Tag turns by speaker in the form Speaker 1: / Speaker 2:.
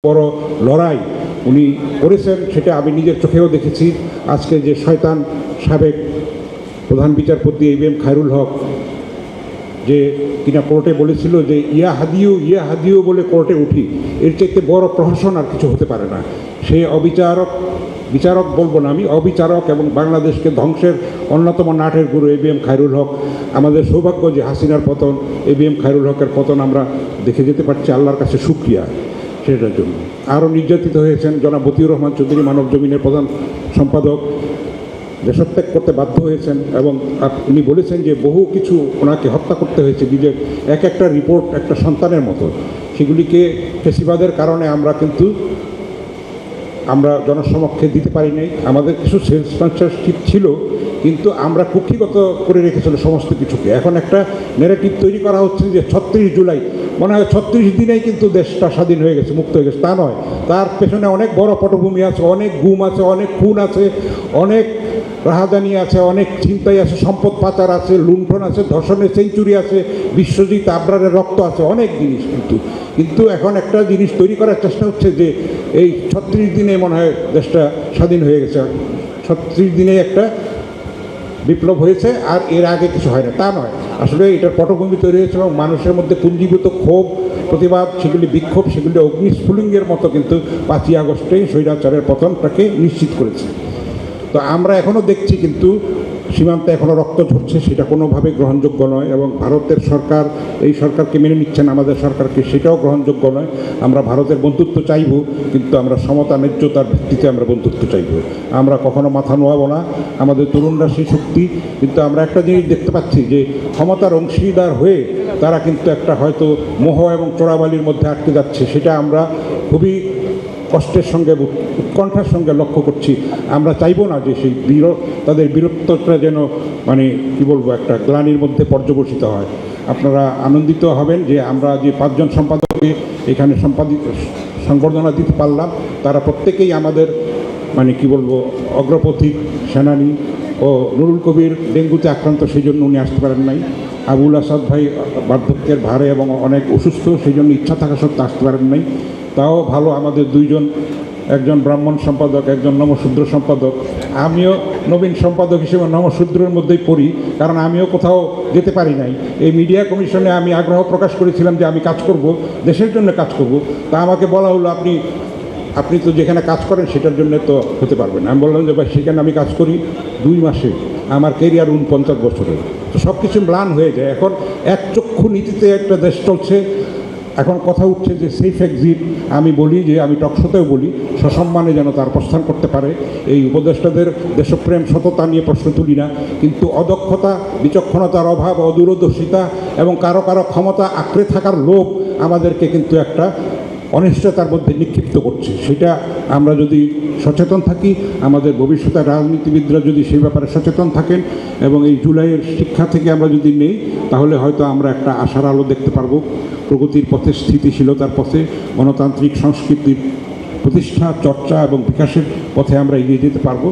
Speaker 1: বড় লড়াই উনি করেছেন, সেটা আমি নিজের চোখেও দেখেছি। আজকে যে শয়তান সাবেক প্রধান বিচারপতি এবিএম খায়রুল হক যে কিনা কোর্টে বলেছিল যে ইয়া হাদিউ বলে কোর্টে উঠি, এর চাইতে বড় প্রহসন আর কিছু হতে পারে না। সেই বিচারক বলবো না, আমি অবিচারক এবং বাংলাদেশকে ধ্বংসের অন্যতম নাটের গুরু এবিএম খায়রুল হক। আমাদের সৌভাগ্য যে হাসিনার পতন, এবিএম খায়রুল হকের পতন আমরা দেখে যেতে পারছি, আল্লাহর কাছে শুকরিয়া সেটার জন্য। আরও নির্যাতিত হয়েছেন জনাব মতিউর রহমান চৌধুরী, মানব জমিনের প্রধান সম্পাদক, দেশত্যাগ করতে বাধ্য হয়েছেন এবং উনি বলেছেন যে বহু কিছু ওনাকে হত্যা করতে হয়েছে, নিজের এক একটা রিপোর্ট একটা সন্তানের মতো। সেগুলিকে ফেসিবাদের কারণে আমরা জনসমক্ষে দিতে পারি নাই। আমাদের কিছু স্পন্সরশিপ ছিল, কিন্তু আমরা কুক্ষিগত করে রেখেছিল সমস্ত কিছুকে। এখন একটা ন্যারেটিভ তৈরি করা হচ্ছে যে 36 জুলাই মনে হয় 36 দিনেই কিন্তু দেশটা স্বাধীন হয়ে গেছে, মুক্ত হয়ে গেছে। তা নয়, তার পেছনে অনেক বড় পটভূমি আছে, অনেক গুম আছে, অনেক খুন আছে, অনেক রাহাজানি আছে, অনেক ছিনতাই আছে, সম্পদ পাচার আছে, লুণ্ঠন আছে, ধর্ষণের সেঞ্চুরি আছে, বিশ্বজিৎ আবরারের রক্ত আছে, অনেক জিনিস। কিন্তু এখন একটা জিনিস তৈরি করার চেষ্টা হচ্ছে যে এই 36 দিনে মনে হয় দেশটা স্বাধীন হয়ে গেছে, 36 দিনে একটা বিপ্লব হয়েছে আর এর আগে কিছু হয় না। তা নয়, আসলে এটার পটভূমি তৈরি হয়েছে এবং মানুষের মধ্যে পুঞ্জীভূত ক্ষোভ, প্রতিবাদ, সেগুলি বিক্ষোভ, সেগুলি অগ্নিস্ফুলিঙ্গের মতো কিন্তু 5ই আগস্টেই স্বৈরাচারের পতনটাকে নিশ্চিত করেছে। তো আমরা এখনও দেখছি কিন্তু সীমান্তে এখনও রক্ত ঝরছে, সেটা কোনোভাবে গ্রহণযোগ্য নয় এবং ভারতের সরকার এই সরকারকে মেনে নিচ্ছেন, আমাদের সরকারকে, সেটাও গ্রহণযোগ্য নয়। আমরা ভারতের বন্ধুত্ব চাইব, কিন্তু আমরা সমতা ন্যায্যতার ভিত্তিতে আমরা বন্ধুত্ব চাইব। আমরা কখনো মাথা নোয়াবো না, আমাদের তরুণরা সেই শক্তি। কিন্তু আমরা একটা জিনিস দেখতে পাচ্ছি যে ক্ষমতার অংশীদার হয়ে তারা কিন্তু একটা হয়তো মোহ এবং চোরাবালির মধ্যে আটকে যাচ্ছে, সেটা আমরা খুবই কষ্টের সঙ্গে উৎকণ্ঠার সঙ্গে লক্ষ্য করছি। আমরা চাইবো না যে সেই তাদের বীরত্বটা যেন কি বলবো একটা গ্লানির মধ্যে পর্যবসিত হয়। আপনারা আনন্দিত হবেন যে আমরা যে 5 জন সম্পাদককে এখানে সংবর্ধনা দিতে পারলাম, তারা প্রত্যেকেই আমাদের কি বলবো অগ্রপথিক সেনানী। ও নুরুল কবির ডেঙ্গুতে আক্রান্ত, সেই জন্য উনি আসতে পারেন নাই। আবুল আসাদ ভাই বার্ধক্যের ভারে এবং অনেক অসুস্থ, সেই জন্য ইচ্ছা থাকা সত্ত্বেও আসতে পারেন নাই। তাও ভালো আমাদের 2 জন, একজন ব্রাহ্মণ সম্পাদক, একজন নমশূদ্র সম্পাদক। আমিও নবীন সম্পাদক হিসেবে নমশূদ্রের মধ্যেই পড়ি, কারণ আমিও কোথাও যেতে পারি নাই। এই মিডিয়া কমিশনে আমি আগ্রহ প্রকাশ করেছিলাম যে আমি কাজ করব, দেশের জন্য কাজ করব। তা আমাকে বলা হলো আপনি তো যেখানে কাজ করেন সেটার জন্য তো হতে পারবেন। আমি বললাম যে ভাই, সেখানে আমি কাজ করি 2 মাসে, আমার কেরিয়ার 49 বছরের। তো সব কিছু ম্লান হয়ে যায়। এখন এক চক্ষু নীতিতে একটা দেশ চলছে। এখন কথা উঠছে যে সেফ এক্সিট। আমি বলি যে, আমি টকশোতেও বলি, সসম্মানে যেন তার প্রস্থান করতে পারে। এই উপদেষ্টাদের দেশপ্রেম সততা নিয়ে প্রশ্ন তুলি না, কিন্তু অদক্ষতা, বিচক্ষণতার অভাব, অদূরদর্শিতা এবং কারো ক্ষমতা আঁকড়ে থাকার লোভ আমাদেরকে কিন্তু একটা অনিশ্চয়তার মধ্যে নিক্ষিপ্ত করছে। সেটা আমরা যদি সচেতন থাকি, আমাদের ভবিষ্যতের রাজনীতিবিদরা যদি সেই ব্যাপারে সচেতন থাকেন এবং এই জুলাইয়ের শিক্ষা থেকে আমরা যদি নেই, তাহলে হয়তো আমরা একটা আশার আলো দেখতে পারবো। প্রগতির পথে, স্থিতিশীলতার পথে, গণতান্ত্রিক সংস্কৃতির প্রতিষ্ঠা, চর্চা এবং বিকাশের পথে আমরা এগিয়ে যেতে পারবো।